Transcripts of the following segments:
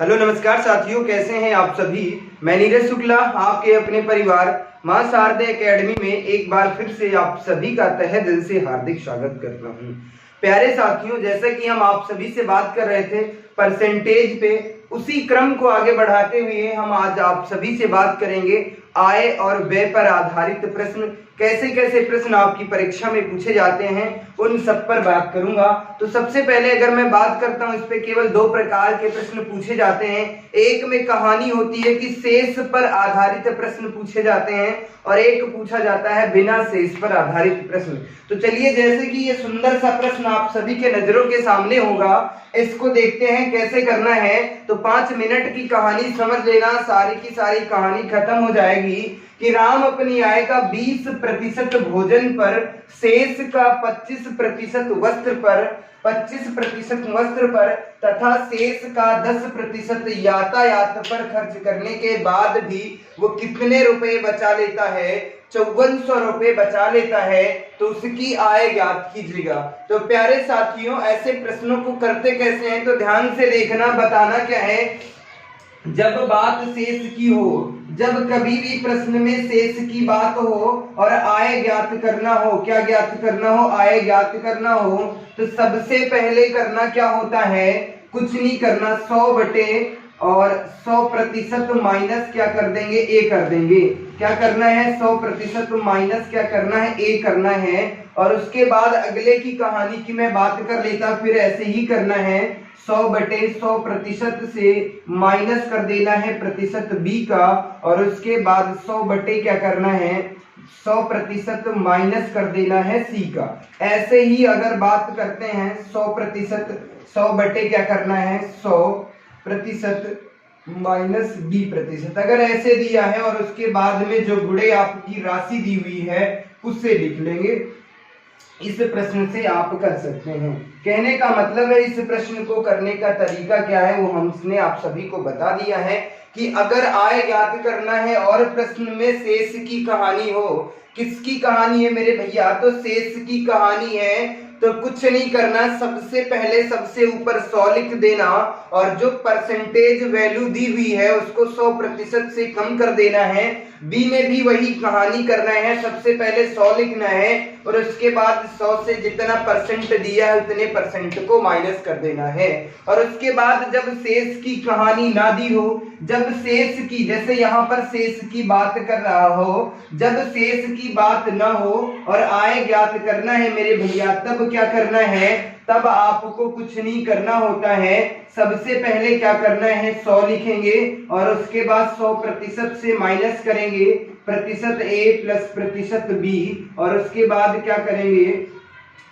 Hello नमस्कार साथियों, कैसे हैं आप सभी। मैं नीरज शुक्ला आपके अपने परिवार मां शारदे एकेडमी में एक बार फिर से आप सभी का तहे दिल से हार्दिक स्वागत करता हूं। प्यारे साथियों, जैसा कि हम आप सभी से बात कर रहे थे परसेंटेज पे, उसी क्रम को आगे बढ़ाते हुए हम आज आप सभी से बात करेंगे आय और व्यय पर आधारित प्रश्न। कैसे कैसे प्रश्न आपकी परीक्षा में पूछे जाते हैं उन सब पर बात करूंगा। तो सबसे पहले अगर मैं बात करता हूं, इस पे केवल दो प्रकार के प्रश्न पूछे जाते हैं। एक में कहानी होती है कि शेष पर आधारित प्रश्न पूछे जाते हैं और एक पूछा जाता है बिना शेष पर आधारित प्रश्न। तो चलिए, जैसे कि ये सुंदर सा प्रश्न आप सभी के नजरों के सामने होगा, इसको देखते हैं कैसे करना है। तो 5 मिनट की कहानी समझ लेना, सारी की सारी कहानी खत्म हो जाएगी कि राम अपनी आय का 20% भोजन पर, शेष का 25% वस्त्र पर तथा शेष का 10% यातायात पर खर्च करने के बाद भी वो कितने रुपए बचा लेता है? 5400 रुपए बचा लेता है। तो उसकी आय ज्ञात कीजिएगा। तो प्यारे साथियों, ऐसे प्रश्नों को करते कैसे हैं तो ध्यान से देखना। बताना क्या है, जब बात शेष की हो, जब कभी भी प्रश्न में शेष की बात हो और आय ज्ञात करना हो, क्या ज्ञात करना हो? आय ज्ञात करना हो, तो सबसे पहले करना क्या होता है? कुछ नहीं करना, 100 बटे और 100% माइनस क्या कर देंगे? ए कर देंगे। क्या करना है? 100% माइनस क्या करना है? ए करना है। और उसके बाद अगले की कहानी की मैं बात कर लेता, फिर ऐसे ही करना है। 100 बटे 100% से माइनस कर देना है प्रतिशत बी का, और उसके बाद 100 बटे क्या करना है? 100% माइनस कर देना है सी का। ऐसे ही अगर बात करते हैं 100%, 100 बटे क्या करना है? 100% माइनस बी प्रतिशत। अगर ऐसे दिया है और उसके बाद में जो गुणे आपकी राशि दी हुई है उससे लिख लेंगे। इस प्रश्न से आप कर सकते हैं। कहने का मतलब है, इस प्रश्न को करने का तरीका क्या है वो हमने आप सभी को बता दिया है कि अगर आय ज्ञात करना है और प्रश्न में शेष की कहानी हो। किसकी कहानी है मेरे भैया? तो शेष की कहानी है। तो कुछ नहीं करना, सबसे पहले सबसे ऊपर 100 लिख देना और जो परसेंटेज वैल्यू दी हुई है उसको 100% से कम कर देना है। बी में भी वही कहानी करना है, सबसे पहले 100 लिखना है और उसके बाद 100 से जितना परसेंट दिया है उतने परसेंट को माइनस कर देना है। और उसके बाद जब शेष की कहानी ना दी हो, जब शेष की, जैसे यहाँ पर शेष की बात कर रहा हो, जब शेष की बात ना हो और आय ज्ञात करना है मेरे भैया, तब क्या करना है? तब आपको कुछ नहीं करना होता है। सबसे पहले क्या करना है? 100 लिखेंगे और उसके बाद 100% से माइनस करेंगे प्रतिशत ए प्लस प्रतिशत बी, और उसके बाद क्या करेंगे?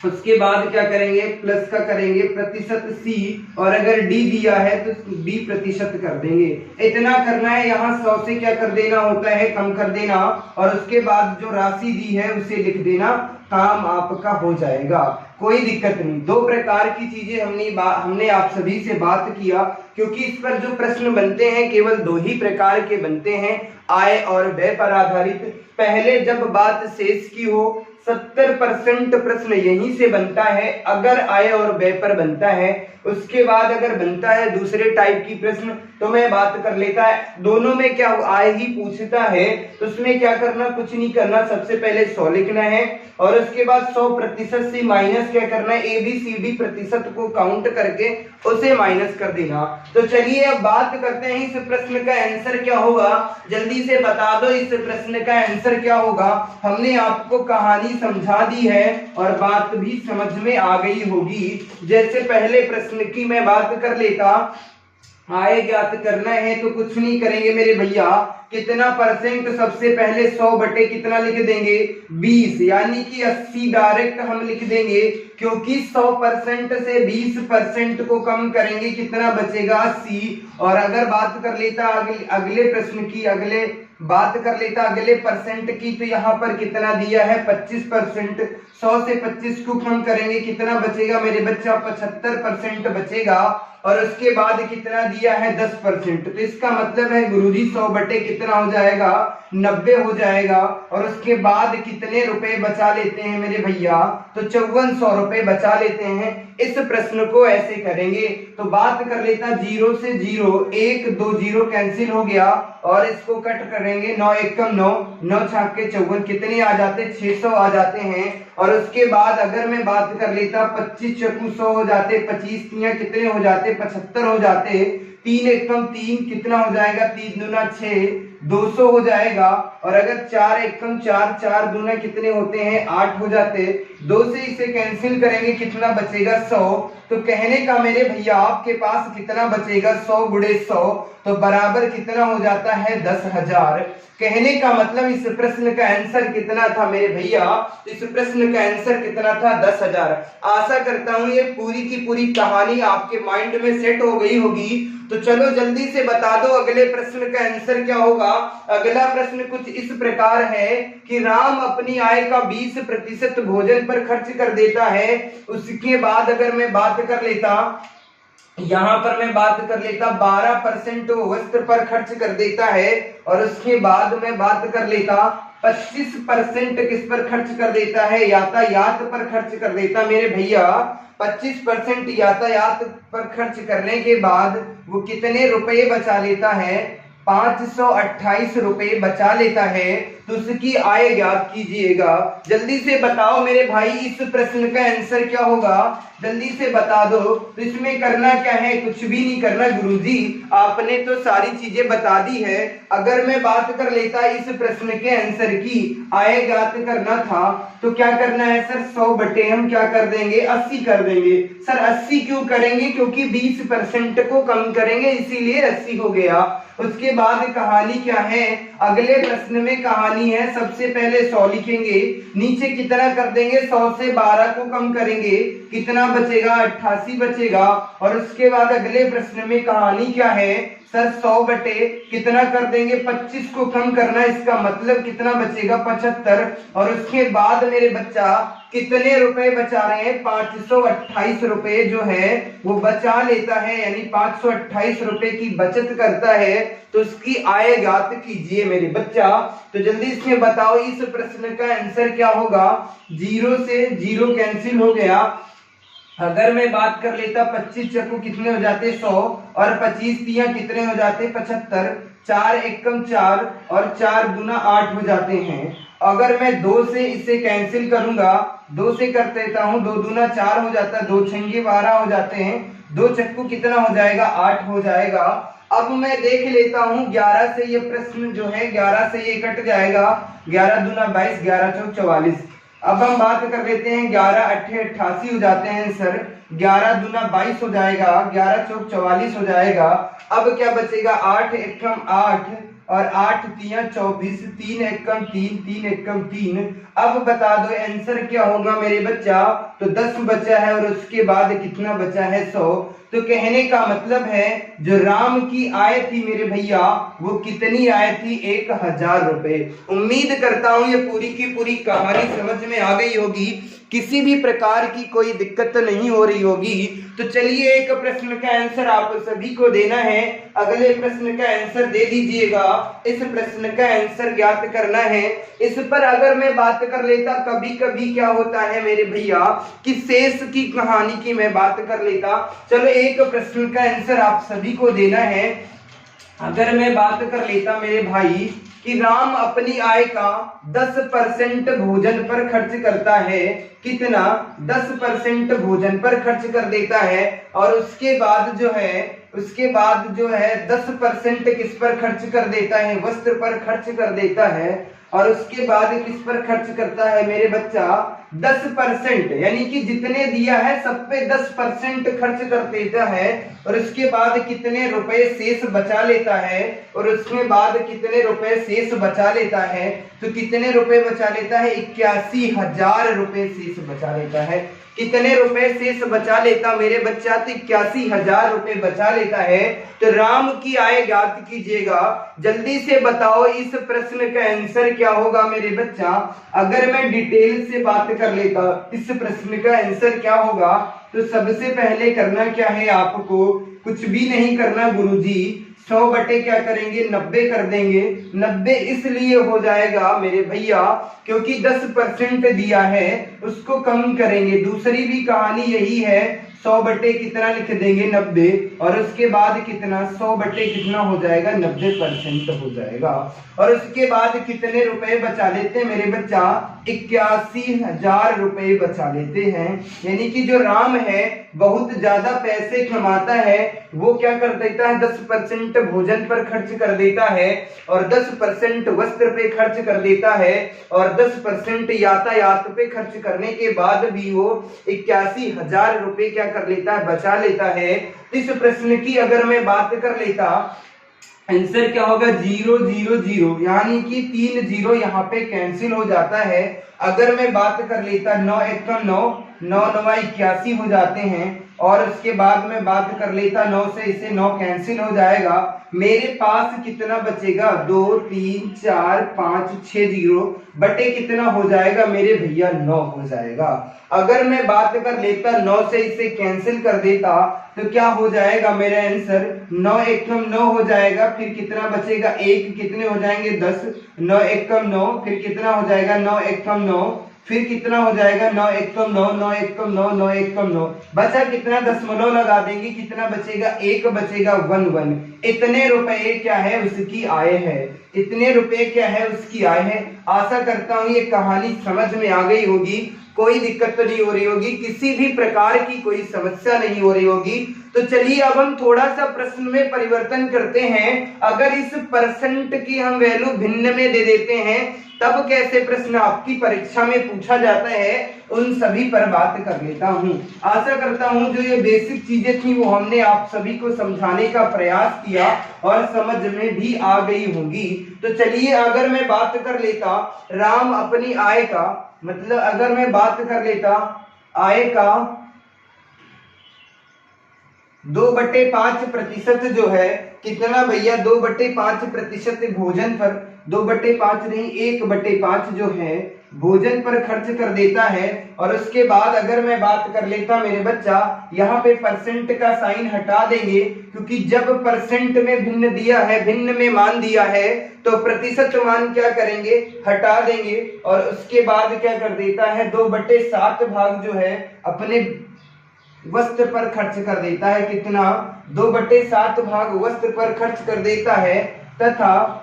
उसके बाद क्या करेंगे? प्लस का करेंगे प्रतिशत सी, और अगर डी दिया है तो डी प्रतिशत कर देंगे। इतना करना है। यहाँ 100 से क्या कर देना होता है? कम कर देना, और उसके बाद जो राशि दी है उसे लिख देना। काम आपका हो जाएगा, कोई दिक्कत नहीं। दो प्रकार की चीजें हमने आप सभी से बात किया, क्योंकि इस पर जो प्रश्न बनते हैं केवल दो ही प्रकार के बनते हैं, आय और व्यय पर आधारित। पहले जब बात शेष की हो, 70% प्रश्न यहीं से बनता है अगर आय और व्यय पर बनता है। उसके बाद अगर बनता है दूसरे टाइप की प्रश्न तो मैं बात कर लेता है। दोनों में क्या आय ही पूछता है तो उसमें क्या करना? कुछ नहीं करना, सबसे पहले 100 लिखना है और उसके बाद 100% से माइनस क्या करना है? ए बी सी डी प्रतिशत को काउंट करके उसे माइनस कर देना। तो चलिए अब बात करते हैं इस प्रश्न का आंसर क्या होगा। जल्दी से बता दो इस प्रश्न का आंसर क्या होगा। हमने आपको कहानी समझा दी है और बात भी समझ में आ गई होगी। जैसे पहले प्रश्न की मैं बात कर लेता, आय ज्ञात करना है तो कुछ नहीं करेंगे मेरे भैया, कितना परसेंट? सबसे पहले 100 बटे कितना लिख देंगे? 20, यानी कि 80 डायरेक्ट हम लिख देंगे, क्योंकि 100% से 20% को कम करेंगे कितना बचेगा? 80। और अगर बात कर लेता अगले प्रश्न की, अगले परसेंट की, तो यहाँ पर कितना दिया है? 25%। 100 से 25 को कम करेंगे कितना बचेगा मेरे बच्चा? 75% बचेगा। और उसके बाद कितना दिया है? 10%। तो इसका मतलब है गुरुजी 100 बटे कितना हो जाएगा? 90 हो जाएगा। और उसके बाद कितने रुपए बचा लेते हैं मेरे भैया? तो 5400 रुपए बचा लेते हैं। इस प्रश्न को ऐसे करेंगे। तो बात कर लेता 0 से 0, 1 2 0 कैंसिल हो गया और इसको कट करेंगे। 9 एकम 9, 9 छाक के 54, कितने आ जाते 600 आ जाते हैं। और उसके बाद अगर मैं बात कर लेता 25 चक्कू 100 हो जाते, 25 तियां कितने हो जाते 75 हो जाते। 3 एकम 3 कितना हो जाएगा 3 दूना 6, 200 हो जाएगा। और अगर 4 एकम 4, 4 दूना कितने होते हैं 8 हो जाते। 2 से इसे कैंसिल करेंगे कितना बचेगा 100। तो कहने का मेरे भैया आपके पास कितना बचेगा 100 गुणे 100 तो बराबर कितना हो जाता है 10,000। कहने का मतलब इस प्रश्न का आंसर कितना था मेरे भैया, इस प्रश्न का आंसर कितना था 10,000। आशा करता हूं ये पूरी की पूरी कहानी आपके माइंड में सेट हो गई होगी। तो चलो जल्दी से बता दो अगले प्रश्न का आंसर क्या होगा। अगला प्रश्न कुछ इस प्रकार है कि राम अपनी आय का 20% भोजन पर खर्च कर देता है। उसके बाद अगर मैं बात कर लेता, यहां पर मैं बात कर लेता 12% वस्त्र पर खर्च कर देता है। और उसके बाद मैं बात कर लेता 25% किस पर खर्च कर देता है, यातायात पर खर्च कर देता मेरे भैया। 25% यातायात पर खर्च करने के बाद वो कितने रुपए बचा लेता है 528 रुपए बचा लेता है। तो उसकी आय ज्ञात कीजिएगा। जल्दी से बताओ मेरे भाई इस प्रश्न का आंसर क्या होगा, जल्दी से बता दो। तो इसमें करना क्या है, कुछ भी नहीं करना गुरुजी, आपने तो सारी चीजें बता दी है। अगर मैं बात कर लेता इस प्रश्न के आंसर की, आय ज्ञात करना था तो क्या करना है सर 100 बटे हम क्या कर देंगे 80 कर देंगे। सर 80 क्यों करेंगे, क्योंकि 20% को कम करेंगे इसीलिए 80 हो गया। उसके बाद कहानी क्या है, अगले प्रश्न में कहानी है सबसे पहले 100 लिखेंगे, नीचे कितना कर देंगे 100 से 12 को कम करेंगे कितना बचेगा 88 बचेगा। और उसके बाद अगले प्रश्न में कहानी क्या है सर 100 बटे कितना कर देंगे 25 को कम करना, इसका मतलब कितना बचेगा 75। और उसके बाद मेरे बच्चा कितने रुपए बचा रहे हैं 528 रुपए जो है वो बचा लेता है, यानी 528 रुपए की बचत करता है। तो उसकी आय ज्ञात कीजिए मेरे बच्चा। तो जल्दी इसमें बताओ इस प्रश्न का आंसर क्या होगा। 0 से 0 कैंसिल हो गया। अगर मैं बात कर लेता 25 चक्कू कितने हो जाते 100 और 25 तियां कितने हो जाते 75, 4 एकम 4 और 4 दूना 8 हो जाते हैं। अगर मैं 2 से इसे कैंसिल करूंगा, 2 से कर देता हूं, 2 दूना 4 हो जाता है, 2 छंगे 12 हो जाते हैं, 2 चक्कू कितना हो जाएगा 8 हो जाएगा। अब मैं देख लेता हूं 11 से ये प्रश्न जो है 11 से ये कट जाएगा, 11 दूना 22, 11 चौक 44। अब हम बात कर लेते हैं 11 8 88 हो जाते हैं सर, 11 दूना 22 हो जाएगा, 11 चौक 44 हो जाएगा। अब क्या बचेगा 8 एकम 8 और 8 तियां 24, 3 एकम 3, 3 एकम 3। अब बता दो आंसर क्या होगा मेरे बच्चा। तो 10 बचा है और उसके बाद कितना बचा है 100। तो कहने का मतलब है जो राम की आय थी मेरे भैया वो कितनी आय थी 1000 रुपए। उम्मीद करता हूं ये पूरी की पूरी कहानी समझ में आ गई होगी, किसी भी प्रकार की कोई दिक्कत नहीं हो रही होगी। तो चलिए एक प्रश्न का आंसर आप सभी को देना है, अगले प्रश्न का आंसर दे दीजिएगा। इस प्रश्न का आंसर ज्ञात करना है। इस पर अगर मैं बात कर लेता कभी कभी क्या होता है मेरे भैया कि शेष की कहानी की मैं बात कर लेता। चलो एक प्रश्न का आंसर आप सभी को देना है। अगर मैं बात कर लेता मेरे भाई कि राम अपनी आय का 10% भोजन पर खर्च करता है, कितना 10% भोजन पर खर्च कर देता है। और उसके बाद जो है 10% किस पर खर्च कर देता है, वस्त्र पर खर्च कर देता है। और उसके बाद किस पर खर्च करता है मेरे बच्चा 10%, यानी कि जितने दिया है सब पे 10% खर्च कर देता है। और उसके बाद कितने रुपए शेष बचा लेता है, और उसके बाद कितने रुपए शेष बचा लेता है। तो कितने रुपए बचा लेता है 81,000 रुपए शेष बचा लेता है। कितने रुपए शेष बचा लेता मेरे बच्चा, तो 81,000 रुपए बचा लेता है। तो राम की आय ज्ञात कीजिएगा। जल्दी से बताओ इस प्रश्न का आंसर क्या होगा मेरे बच्चा। अगर मैं डिटेल से बात कर लेता इस प्रश्न का आंसर क्या होगा, तो सबसे पहले करना क्या है आपको, कुछ भी नहीं करना गुरुजी, 100 बटे क्या करेंगे 90 कर देंगे। 90 इसलिए हो जाएगा मेरे भैया क्योंकि 10% दिया है, उसको कम करेंगे। दूसरी भी कहानी यही है, 100 बटे कितना लिख देंगे 90, और उसके बाद कितना 100 बटे कितना हो जाएगा 90% हो जाएगा। और उसके बाद कितने रुपए बचा लेते हैं मेरे बच्चा 81,000 रुपए बचा लेते हैं। यानी कि जो राम है बहुत ज्यादा पैसे कमाता है, वो क्या कर देता है 10% भोजन पर खर्च कर देता है, और 10% वस्त्र पे खर्च कर देता है, और 10% यातायात पे खर्च करने के बाद भी वो 81,000 रुपए क्या कर लेता है बचा लेता है। इस प्रश्न की अगर मैं बात कर लेता, आंसर क्या होगा 0 0 0, यानी कि 3 0 यहाँ पे कैंसिल हो जाता है। अगर मैं बात कर लेता 9 1 9, 9 9 81 हो जाते हैं, और उसके बाद में बात कर लेता 9 से इसे 9 कैंसिल हो जाएगा। मेरे पास कितना बचेगा 2 3 4 5 6 0 बटे कितना हो जाएगा मेरे भैया 9 हो जाएगा। अगर मैं बात कर लेता 9 से इसे कैंसिल कर देता तो क्या हो जाएगा मेरा आंसर 9 1 9 हो जाएगा। फिर कितना बचेगा 1, कितने हो जाएंगे 10, 9 1 9, फिर कितना हो जाएगा 9 1 9, फिर कितना हो जाएगा 9 1 9, 9 1 9, 9 1 9, बचा कितना दशमलव लगा देंगे, कितना बचेगा 1 बचेगा 1 1। इतने रुपए क्या है उसकी आय है, इतने रुपए क्या है उसकी आय है। आशा करता हूं ये कहानी समझ में आ गई होगी, कोई दिक्कत तो नहीं हो रही होगी, किसी भी प्रकार की कोई समस्या नहीं हो रही होगी। तो चलिए अब हम थोड़ा सा प्रश्न में परिवर्तन करते हैं। अगर इस परसेंट की हम वैल्यू भिन्न में दे देते हैं तब कैसे प्रश्न आपकी परीक्षा में पूछा जाता है, उन सभी पर बात कर लेता हूं। आशा करता हूं जो ये बेसिक चीजें थी वो हमने आप सभी को समझाने का प्रयास किया और समझ में भी आ गई होंगी। तो चलिए अगर मैं बात कर लेता राम अपनी आय का, मतलब अगर मैं बात कर लेता आय का 2/5% जो है कितना भैया 2/5% भोजन पर, 2/5 नहीं 1/5 जो है भोजन पर खर्च कर देता है। और उसके बाद अगर मैं बात कर लेता मेरे बच्चा यहाँ पे परसेंट का साइन हटा देंगे, क्योंकि जब परसेंट में भिन्न दिया है, भिन्न में मान दिया है तो प्रतिशत मान क्या करेंगे हटा देंगे। और उसके बाद क्या कर देता है 2/7 भाग जो है अपने वस्त्र पर खर्च कर देता है। कितना 2/7 भाग वस्त्र पर खर्च कर देता है, तथा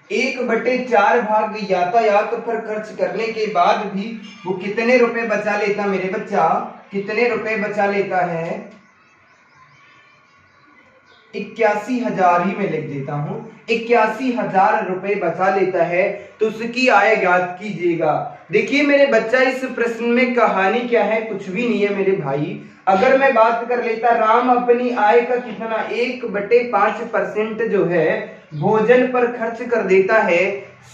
1/4 भाग यातायात पर खर्च करने के बाद भी वो कितने रुपए बचा लेता मेरे बच्चा, कितने रुपए बचा लेता है 81,000 ही मैं लिख देता हूं, 81,000 रुपए बचा लेता है। तो उसकी आय ज्ञात कीजिएगा। देखिए मेरे बच्चा इस प्रश्न में कहानी क्या है, कुछ भी नहीं है मेरे भाई। अगर मैं बात कर लेता राम अपनी आय का कितना 1/5% जो है भोजन पर खर्च कर देता है,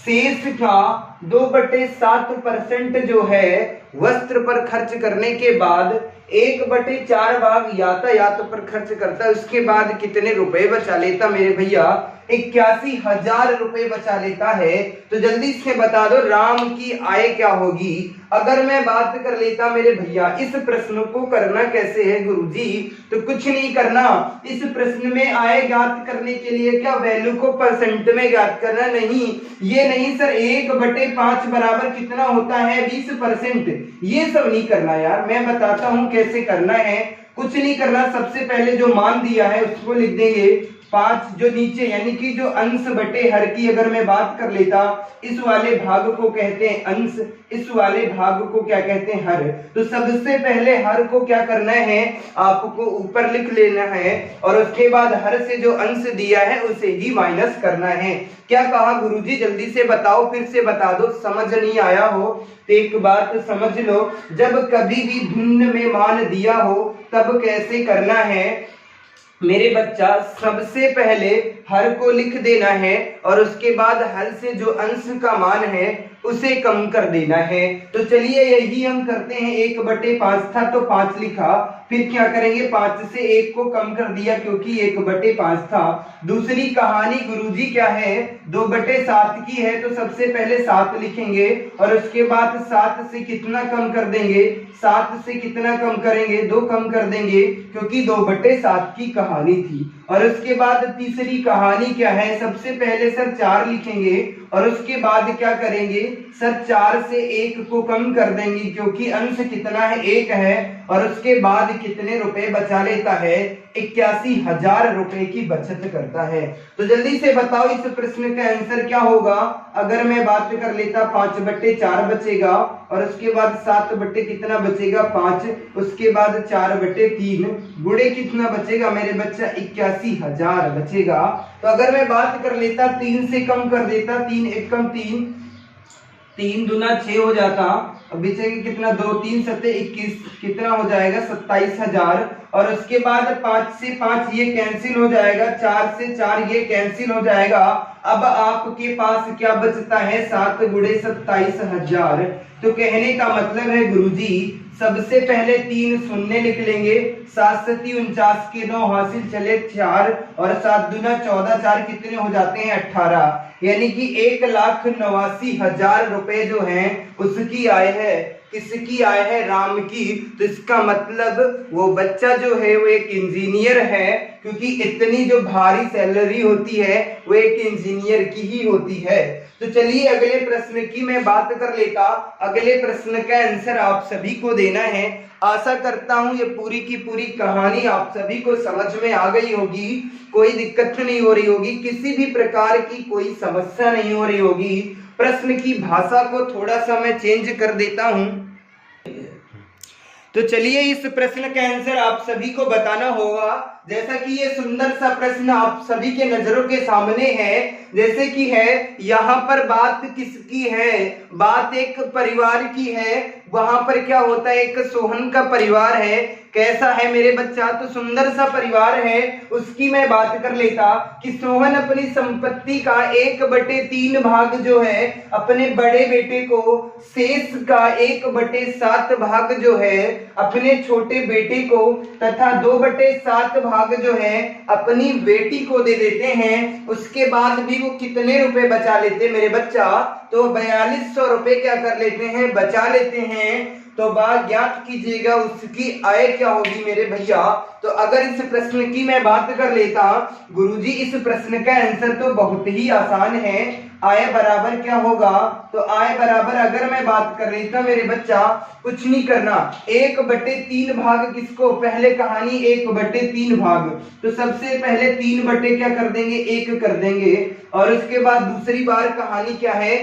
शेष का 2/7% जो है वस्त्र पर खर्च करने के बाद 1/4 भाग यातायात पर खर्च करता है। उसके बाद कितने रुपए बचा लेता मेरे भैया 81,000 रुपए बचा लेता है। तो जल्दी से बता दो राम की आय क्या होगी। अगर मैं बात कर लेता मेरे भैया इस प्रश्न को करना कैसे है गुरुजी, तो कुछ नहीं करना। इस प्रश्न में आय ज्ञात करने के लिए क्या वैल्यू को परसेंट में ज्ञात करना, नहीं ये नहीं सर 1/5 बराबर कितना होता है 20%, ये सब नहीं करना यार। मैं बताता हूं कैसे करना है, कुछ नहीं करना। सबसे पहले जो मान दिया है उसको लिख देंगे 5, जो नीचे यानी कि जो अंश बटे हर की अगर मैं बात कर लेता, इस वाले भाग को कहते हैं अंश, इस वाले भाग को क्या कहते हैं हर। तो सबसे पहले हर को क्या करना है आपको ऊपर लिख लेना है, और उसके बाद हर से जो अंश दिया है उसे ही माइनस करना है। क्या कहा गुरुजी जल्दी से बताओ, फिर से बता दो, समझ नहीं आया हो तो एक बात समझ लो, जब कभी भी भिन्न में मान दिया हो तब कैसे करना है मेरे बच्चा। सबसे पहले हर को लिख देना है और उसके बाद हर से जो अंश का मान है उसे कम कर देना है। तो चलिए यही हम करते हैं। 1/5 था तो 5 लिखा, फिर क्या करेंगे 5 से 1 को कम कर दिया क्योंकि 1/5 था। दूसरी कहानी गुरुजी क्या है 2/7 की है, तो सबसे पहले 7 लिखेंगे और उसके बाद 7 से कितना कम कर देंगे, 7 से कितना कम करेंगे 2 कम कर देंगे क्योंकि 2/7 की कहानी थी। और उसके बाद तीसरी कहानी क्या है, सबसे पहले सर 4 लिखेंगे और उसके बाद क्या करेंगे सर 4 से 1 को कम कर देंगे क्योंकि अंश कितना है 1 है। और उसके बाद कितने रुपए बचा लेता है 81,000 रुपए की बचत करता है। तो जल्दी से बताओ इस प्रश्न का आंसर क्या होगा। अगर मैं बात कर लेता 5/4 बचेगा और उसके बाद 7 कितना बचेगा 5, उसके बाद 4/3 गुणे कितना बचेगा मेरे बच्चा 81,000 बचेगा। तो अगर मैं बात कर लेता 3 से कम कर देता, 3 एकम 3, 3 दूना 6 हो जाता, अब बचेगा कितना 2 3 7 21, कितना हो जाएगा 27,000। और उसके बाद 5 से 5 ये कैंसिल हो जाएगा, 4 से 4 ये कैंसिल हो जाएगा। अब आपके पास क्या बचता है 7 गुणे 27,000। तो कहने का मतलब है गुरुजी सबसे पहले 3 शून्य लिख लेंगे, 7 7 49 के 9 हासिल चले 4 और 7 दूना 14, 4 कितने हो जाते हैं 18, यानी कि 1,89,000 रुपए जो हैं उसकी आय है। किसकी आय है राम की। तो इसका मतलब वो बच्चा जो है वो एक इंजीनियर है, क्योंकि इतनी जो भारी सैलरी होती है वो एक इंजीनियर की ही होती है। तो चलिए अगले प्रश्न की मैं बात कर लेता। अगले प्रश्न का आंसर आप सभी को देना है। आशा करता हूं ये पूरी की पूरी कहानी आप सभी को समझ में आ गई होगी, कोई दिक्कत नहीं हो रही होगी, किसी भी प्रकार की कोई समस्या नहीं हो रही होगी। प्रश्न की भाषा को थोड़ा सा मैं चेंज कर देता हूं। तो चलिए इस प्रश्न का आंसर आप सभी को बताना होगा। जैसा कि ये सुंदर सा प्रश्न आप सभी के नजरों के सामने है, जैसे कि है यहाँ पर बात किसकी है, बात एक परिवार की है। वहां पर क्या होता है एक सोहन का परिवार है। कैसा है मेरे बच्चा, तो सुंदर सा परिवार है। उसकी मैं बात कर लेता कि सोहन अपनी संपत्ति का 1/3 भाग जो है अपने बड़े बेटे को, शेष का 1/7 भाग जो है अपने छोटे बेटे को, तथा 2/7 भाग जो है अपनी बेटी को दे देते हैं। उसके बाद भी वो कितने रुपए बचा लेते मेरे बच्चा, तो 4200 रुपए क्या कर लेते हैं बचा लेते हैं। तो बात ज्ञात कीजिएगा उसकी आय क्या होगी मेरे भैया। तो अगर इस प्रश्न की मैं बात कर लेता गुरुजी, इस प्रश्न का आंसर तो बहुत ही आसान है। आय बराबर क्या होगा, तो आय बराबर अगर मैं बात कर लेता मेरे बच्चा, कुछ नहीं करना, 1/3 भाग किसको, पहले कहानी 1/3 भाग, तो सबसे पहले 3 क्या कर देंगे 1 कर देंगे। और उसके बाद दूसरी बार कहानी क्या है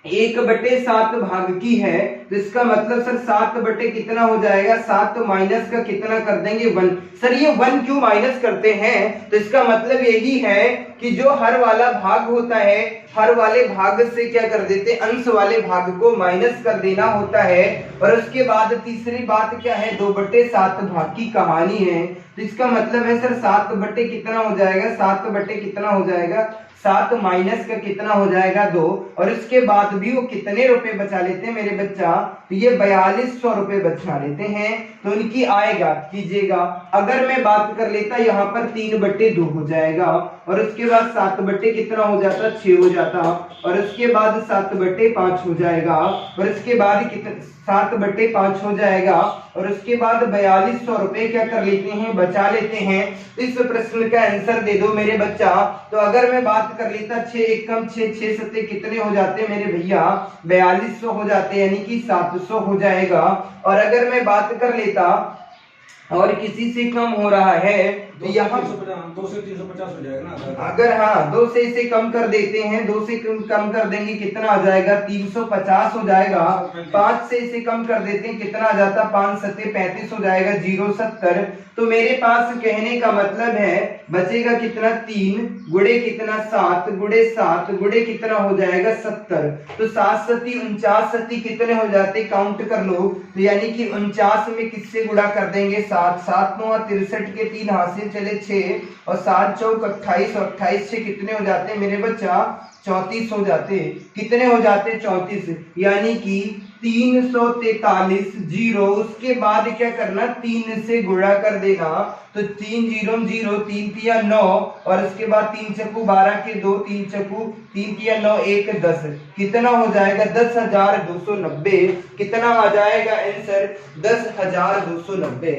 1/7 भाग की है। तो इसका मतलब सर 7 कितना हो जाएगा, 7 माइनस का कितना कर देंगे 1। सर ये 1 क्यों माइनस करते हैं, तो इसका मतलब यही है कि जो हर वाला भाग होता है, हर वाले भाग से क्या कर देते अंश वाले भाग को माइनस कर देना होता है। और उसके बाद तीसरी बात क्या है 2/7 भाग की कहानी है। तो इसका मतलब है सर 7 कितना हो जाएगा, 7 कितना हो जाएगा 7 माइनस का कितना हो जाएगा 2। और इसके बाद भी वो कितने रुपए बचा लेते हैं मेरे बच्चा, तो ये 4200 रुपए बचा लेते हैं। तो उनकी आय ज्ञात कीजिएगा। अगर मैं बात कर लेता यहाँ पर 3/2 हो जाएगा और उसके बाद 7 कितना हो जाता 6 हो जाता और उसके बाद 7/5 हो जाएगा और इसके बाद कितना 7/5 हो जाएगा और उसके बाद 4200 रुपए क्या कर लेते हैं बचा लेते हैं। इस प्रश्न का आंसर दे दो मेरे बच्चा। तो अगर मैं बात कर लेता 6 एकम 6 6 7 कितने हो जाते हैं मेरे भैया 4200 हो जाते हैं, यानी कि 700 हो जाएगा। और अगर मैं बात कर लेता और किसी से कम हो रहा है तो यहाँ 2 से 350 हो जाएगा ना। अगर हाँ 2 से इसे कम कर देते हैं, 2 से कम कर देंगे कितना आ जाएगा 350 हो जाएगा। 5 से इसे कम कर देते हैं कितना आ जाता 5 7 35 हो जाएगा 0 70। तो मेरे पास कहने का मतलब है बचेगा कितना 3 गुणे कितना 7 गुणे 7 गुणे कितना हो जाएगा 70। तो 7 7 49 कितने हो जाते काउंट कर लो, तो यानी कि 49 में किससे गुणा कर देंगे 7, 7 9 63 के 3 हाथ से चले 6 और 7 चौक 28 और 28 से कितने हो जाते हैं मेरे बच्चा 34 हो जाते। कितने हो जाते 34, यानी कि 343 जीरो। उसके बाद क्या करना 3 से गुणा कर देना, तो 3 जीरो 0, 3 तिया 9 और उसके बाद 3 चक्कू 12 के 2, 3 चक्कू 3 तिया 9 1 10। कितना हो जाएगा 10,290। कितना आ जाएगा आंसर 10,290।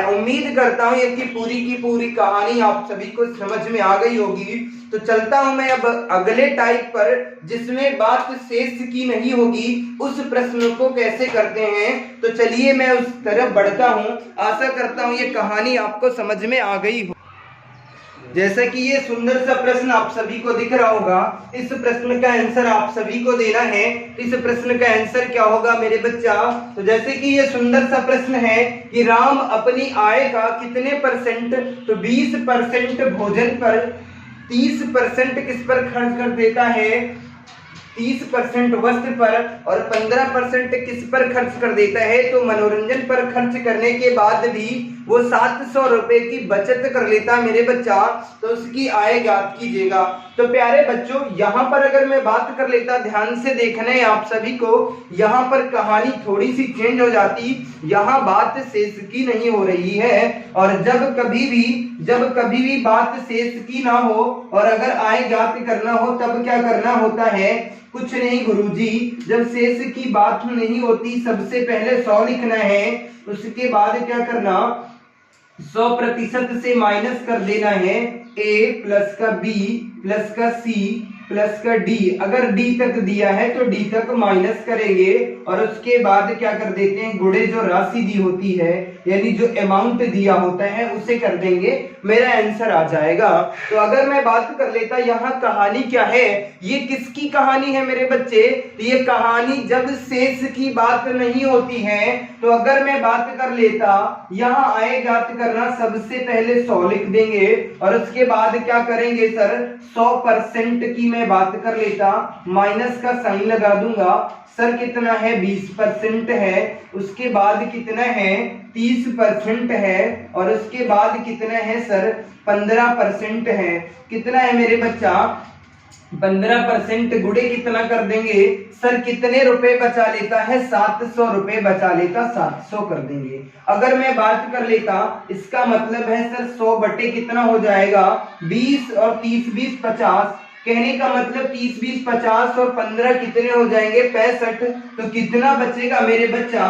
उम्मीद करता हूं ये कि पूरी की पूरी कहानी आप सभी को समझ में आ गई होगी। तो चलता हूं मैं अब अगले टाइप पर, जिसमें बात शेष की नहीं होगी। उस प्रश्न को कैसे करते हैं, तो चलिए मैं उस तरफ बढ़ता हूं। आशा करता हूं ये कहानी आपको समझ में आ गई हो। जैसा कि ये सुंदर सा प्रश्न आप सभी को दिख रहा होगा, इस प्रश्न का आंसर आप सभी को देना है। इस प्रश्न का आंसर क्या होगा मेरे बच्चा, तो जैसे कि ये सुंदर सा प्रश्न है कि राम अपनी आय का कितने परसेंट, तो 20% भोजन पर, 30% किस पर खर्च कर देता है, 30% वस्त्र पर और 15% किस पर खर्च कर देता है, तो मनोरंजन पर खर्च करने के बाद भी वो 700 रुपए की बचत कर लेता मेरे बच्चा। तो उसकी आय ज्ञात कीजिएगा। तो प्यारे बच्चों, यहाँ पर अगर मैं बात कर लेता, ध्यान से देखना है आप सभी को, यहाँ पर कहानी थोड़ी सी चेंज हो जाती। यहाँ बात शेष की नहीं हो रही है, और जब कभी भी बात शेष की ना हो और अगर आय ज्ञात करना हो तब क्या करना होता है, कुछ नहीं गुरुजी, जब शेष की बात नहीं होती सबसे पहले 100 लिखना है। उसके बाद क्या करना, 100% से माइनस कर देना है A प्लस का B प्लस का C प्लस का D। अगर D तक दिया है तो D तक माइनस करेंगे और उसके बाद क्या कर देते हैं, गुणे जो राशि दी होती है, यानी जो अमाउंट दिया होता है उसे कर देंगे, मेरा आंसर आ जाएगा। तो अगर मैं बात कर लेता, यहाँ कहानी क्या है, ये किसकी कहानी है मेरे बच्चे, तो ये कहानी जब शेष की बात नहीं होती है। तो अगर मैं बात कर लेता, यहाँ आय ज्ञात करना, सबसे पहले 100 लिख देंगे और उसके बाद क्या करेंगे सर, 100% की मैं बात कर लेता, माइनस का साइन लगा दूंगा। सर कितना है 20% है, उसके बाद कितना है 30% है और उसके बाद कितना है सर 15% है। कितना है मेरे बच्चा 15%, गुणे कितना कर देंगे सर, कितने रुपए बचा लेता है 700 रुपए बचा लेता, 700 कर देंगे। अगर मैं बात कर लेता, इसका मतलब है सर 100 बटे कितना हो जाएगा 20 और 30 20 50, कहने का मतलब 30 20 50 और 15 कितने हो जाएंगे 65। तो कितना बचेगा मेरे बच्चा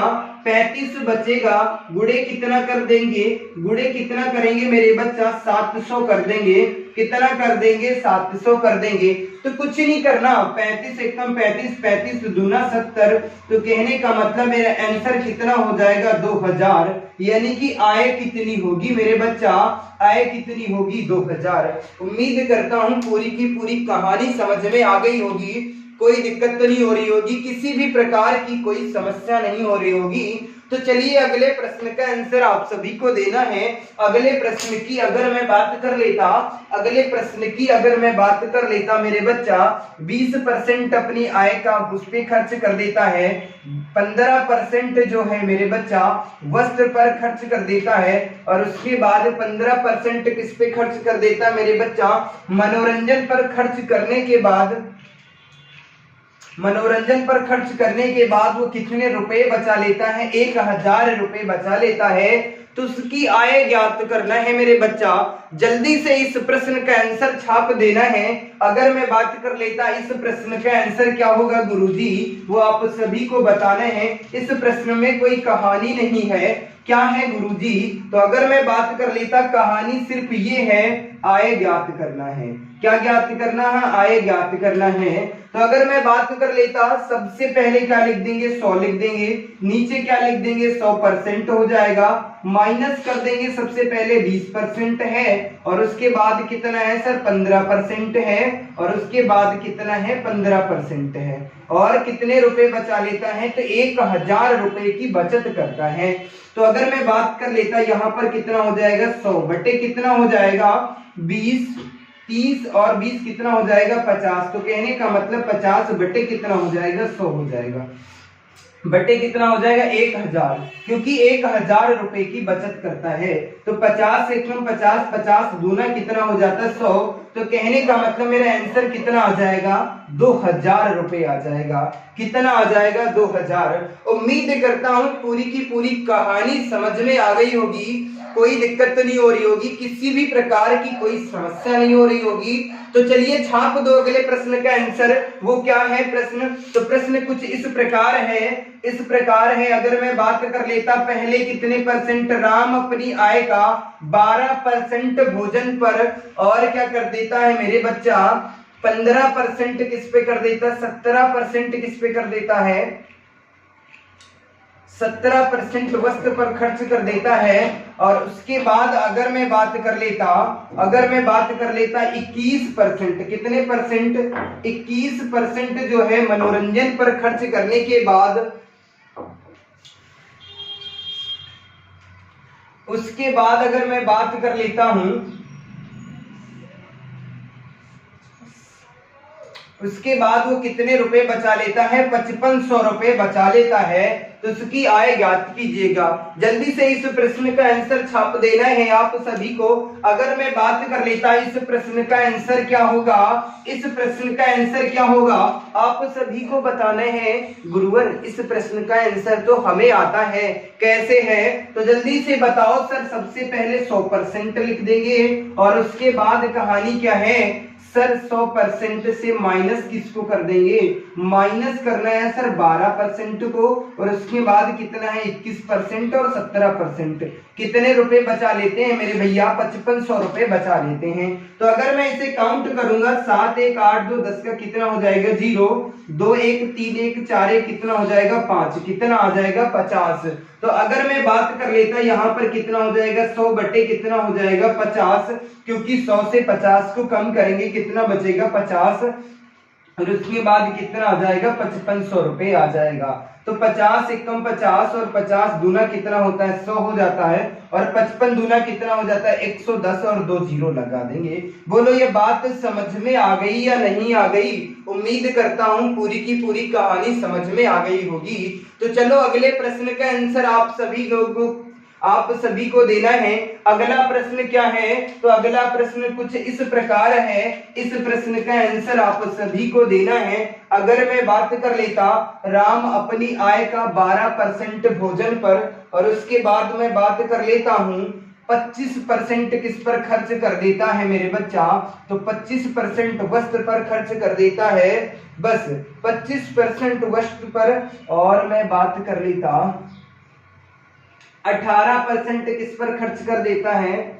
35 बचेगा। गुणे कितना कर देंगे, गुणे कितना करेंगे मेरे बच्चा 700 कर देंगे। कितना कर देंगे 700 कर देंगे। तो कुछ नहीं करना, 35 एकम 35, 35 दूना 70। तो कहने का मतलब मेरा आंसर कितना हो जाएगा 2000, यानी कि आय कितनी होगी मेरे बच्चा, आय कितनी होगी 2000। उम्मीद करता हूं पूरी की पूरी कहानी समझ में आ गई होगी, कोई दिक्कत तो नहीं हो रही होगी, किसी भी प्रकार की कोई समस्या नहीं हो रही होगी। तो चलिए अगले प्रश्न का आंसर आप सभी को देना है। अगले प्रश्न की अगर मैं बात कर लेता, अगले प्रश्न की अगर मैं बात कर लेता मेरे बच्चा, 20% अपनी आय का उस पे खर्च कर देता है, 15% जो है मेरे बच्चा वस्त्र पर खर्च कर देता है और उसके बाद 15% किस पे खर्च कर देता मेरे बच्चा, मनोरंजन पर खर्च करने के बाद, मनोरंजन पर खर्च करने के बाद वो कितने रुपए बचा लेता है, 1000 रुपए बचा लेता है। तो उसकी आय ज्ञात करना है मेरे बच्चा। जल्दी से इस प्रश्न का आंसर छाप देना है। अगर मैं बात कर लेता इस प्रश्न का आंसर क्या होगा गुरुजी, वो आप सभी को बताना है। इस प्रश्न में कोई कहानी नहीं है, क्या है गुरुजी, तो अगर मैं बात कर लेता कहानी सिर्फ ये है, आय ज्ञात करना है। क्या ज्ञात करना है, आय ज्ञात करना है। तो अगर मैं बात कर लेता, सबसे पहले क्या लिख देंगे 100 लिख देंगे, नीचे क्या लिख देंगे 100% हो जाएगा, माइनस कर देंगे सबसे पहले 20% है और उसके बाद कितना है सर 15% है और उसके बाद कितना है 15% है और कितने रुपए बचा लेता है, तो 1000 रुपए की बचत करता है। तो अगर मैं बात कर लेता यहाँ पर कितना हो जाएगा 100 बटे कितना हो जाएगा 20, 30 और 20 कितना हो जाएगा 50। तो कहने का मतलब 50 बटे कितना हो जाएगा 100 हो जाएगा। बटे कितना हो जाएगा 1000, क्योंकि 1000 रुपए की बचत करता है। तो 50 एकम 50, 50 दूना कितना हो जाता है 100। तो कहने का मतलब मेरा आंसर कितना आ जाएगा 2000 रुपए आ जाएगा। कितना आ जाएगा 2000। उम्मीद करता हूं पूरी की पूरी कहानी समझ में आ गई होगी, कोई दिक्कत तो नहीं हो रही होगी, किसी भी प्रकार की कोई समस्या नहीं हो रही होगी। तो चलिए छाप दो अगले प्रश्न का आंसर। वो क्या है प्रश्न? तो प्रश्न कुछ इस प्रकार है, अगर मैं बात कर लेता पहले कितने परसेंट, राम अपनी आय का 12% भोजन पर और क्या कर देता है मेरे बच्चा 15% किस पे कर देता, 17% किस पे कर देता है, 17% वस्त्र पर खर्च कर देता है। और उसके बाद अगर मैं बात कर लेता 21%, कितने परसेंट, 21% जो है मनोरंजन पर खर्च करने के बाद, उसके बाद अगर मैं बात कर लेता हूं, उसके बाद वो कितने रुपए बचा लेता है, 5500 रुपए बचा लेता है। तो उसकी आय ज्ञात कीजिएगा। जल्दी से इस प्रश्न का आंसर छाप देना है आप सभी को। अगर मैं बात कर लेता इस प्रश्न का आंसर क्या होगा, इस प्रश्न का आंसर क्या होगा आप सभी को बताना है। गुरुवर इस प्रश्न का आंसर तो हमें आता है, कैसे है? तो जल्दी से बताओ सर। सबसे पहले 100% लिख देंगे और उसके बाद कहानी क्या है सर, 100% से माइनस किसको कर देंगे, माइनस करना है सर 12% को। और उसके बाद कितना है 21% और 17%। कितने रुपए बचा लेते हैं मेरे भैया, 5500 रुपए बचा लेते हैं। तो अगर मैं इसे काउंट करूंगा 7 1 8 2 10 का कितना हो जाएगा 0, 2 1 3 1 4 1 कितना हो जाएगा 5, कितना आ जाएगा 50। तो अगर मैं बात कर लेता यहाँ पर कितना हो जाएगा 100 बटे कितना हो जाएगा 50, क्योंकि 100 से 50 को कम करेंगे कितना बचेगा 50। और उसके बाद कितना आ जाएगा 5500 रुपए आ जाएगा। तो 50 एकम 50 और 50 दूना कितना होता है 100 हो जाता है। और 55 दूना कितना हो जाता है 110 और 2 जीरो लगा देंगे। बोलो ये बात समझ में आ गई या नहीं आ गई? उम्मीद करता हूं पूरी की पूरी कहानी समझ में आ गई होगी। तो चलो अगले प्रश्न का आंसर आप सभी को देना है। अगला प्रश्न क्या है? तो अगला प्रश्न कुछ इस प्रकार है, इस प्रश्न का आंसर आप सभी को देना है। अगर मैं बात कर लेता राम अपनी आय का 12% भोजन पर और उसके बाद मैं बात कर लेता हूं 25% किस पर खर्च कर देता है मेरे बच्चा, तो 25% वस्त्र पर खर्च कर देता है, बस 25% वस्त्र पर। और मैं बात कर लेता 18% किस पर खर्च कर देता है,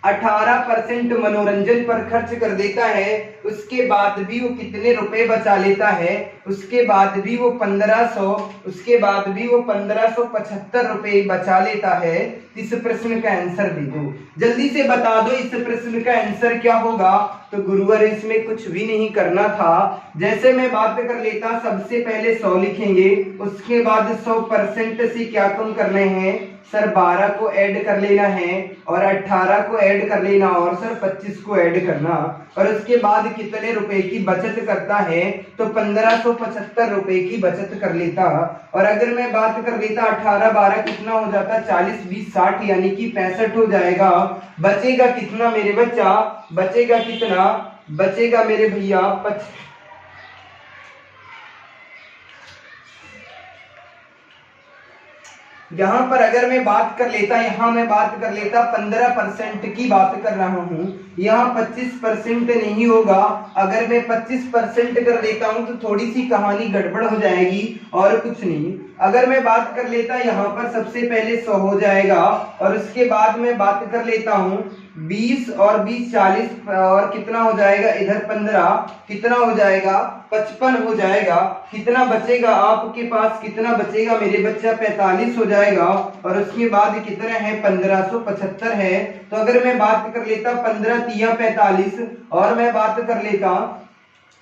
18% मनोरंजन पर खर्च कर देता है। उसके बाद भी वो कितने रुपए बचा लेता है, उसके बाद भी वो 1575 रुपए बचा लेता है। इस प्रश्न का आंसर दे दो, जल्दी से बता दो इस प्रश्न का आंसर क्या होगा। तो गुरुवर इसमें कुछ भी नहीं करना था। जैसे मैं बात कर लेता सबसे पहले 100 लिखेंगे, उसके बाद 100% से क्या कम करने हैं सर 12 को ऐड कर लेना है और 18 को ऐड कर लेना और सर 25 को ऐड करना। और उसके बाद कितने रुपए की बचत करता है, तो 1575 रुपए की बचत कर लेता। और अगर मैं बात कर लेता 18 12 कितना हो जाता 40 20 60 यानी कि 65 हो जाएगा। बचेगा कितना मेरे बच्चा, बचेगा कितना, बचेगा मेरे भैया यहाँ पर अगर मैं बात कर लेता, यहाँ मैं बात कर लेता 15% की बात कर रहा हूँ, यहाँ 25% नहीं होगा। अगर मैं 25% कर देता हूँ तो थोड़ी सी कहानी गड़बड़ हो जाएगी और कुछ नहीं। अगर मैं बात कर लेता यहाँ पर सबसे पहले 100 हो जाएगा और उसके बाद मैं बात कर लेता हूँ 20 और 20 40 और कितना हो जाएगा इधर 15, कितना हो जाएगा 55 हो जाएगा। कितना बचेगा आपके पास, कितना बचेगा मेरे बच्चा 45 हो जाएगा। और उसके बाद कितना है 1575 है। तो अगर मैं बात कर लेता 15 3 45 और मैं बात कर लेता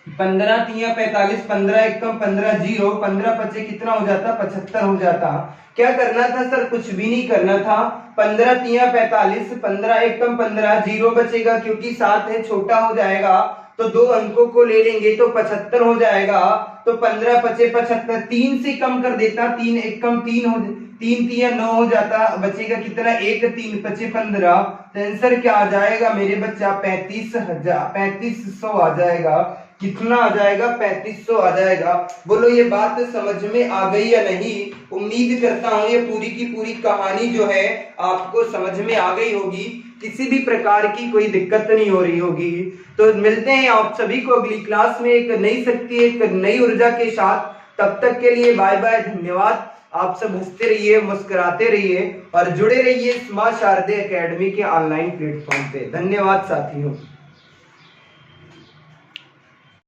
15 3 45, 15 एकम 15 जीरो, 15 पचे कितना हो जाता 75 हो जाता। क्या करना था सर, कुछ भी नहीं करना था। 15 3 45, 15 एकम 15 जीरो बचेगा क्योंकि 7 है छोटा हो जाएगा। तो 2 अंकों को ले लेंगे तो 75 हो जाएगा। तो 15 पचे 75, 3 से कम कर देता, 3 एक कम 3 हो, 3 3 9 हो जाता, बचेगा कितना 1 3 पचे 15। तो आंसर क्या आ जाएगा मेरे बच्चा 3500 आ जाएगा। कितना आ जाएगा 3500 आ जाएगा। बोलो ये बात समझ में आ गई या नहीं? उम्मीद करता हूं ये पूरी की पूरी कहानी जो है आपको समझ में आ गई होगी, किसी भी प्रकार की कोई दिक्कत नहीं हो रही होगी। तो मिलते हैं आप सभी को अगली क्लास में एक नई शक्ति, एक नई ऊर्जा के साथ। तब तक के लिए बाय बाय, धन्यवाद। आप सब हंसते रहिए, मुस्कुराते रहिए और जुड़े रहिए मां शारदे एकेडमी के ऑनलाइन प्लेटफॉर्म पे। धन्यवाद साथियों।